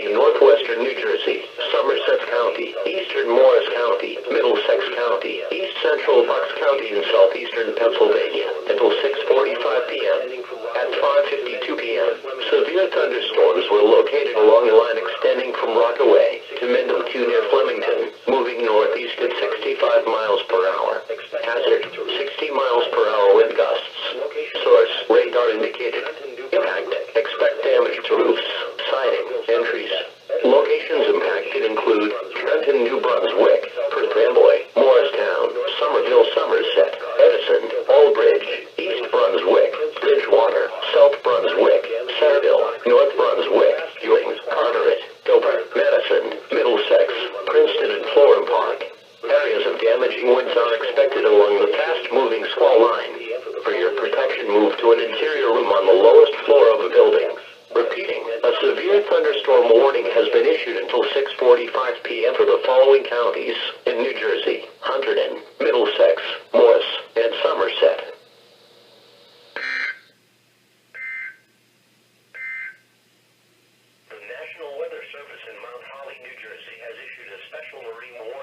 County in northwestern New Jersey, Somerset County, eastern Morris County, Middlesex County, east central Bucks County, and southeastern Pennsylvania until 6:45 p.m. At 5:52 p.m., severe thunderstorms were located along the line extending from Rockaway to Mendham near Flemington, moving northeast at 65 miles per hour. Hazard, 60 miles per hour wind gusts. Source, radar indicated. Impact, expect damage to roofs, siding, and trees. Locations impacted include Trenton, New Brunswick, Perth Amboy, Morristown, Somerville, Somerset, Edison, Aldbridge, East Brunswick, Bridgewater, South Brunswick, Saraville, North Brunswick, Ewing, Carteret, Dover, Madison, Middlesex, Princeton, and Florham Park. Areas of damaging winds are expected along the fast-moving squall line. For your protection, move to an interior room on the lowest floor of a building. Repeating, a severe thunderstorm warning has been issued until 6:45 p.m. for the following counties in New Jersey: Hunterdon, Middlesex, Morris, and Somerset. The National Weather Service in Mount Holly, New Jersey has issued a special marine warning.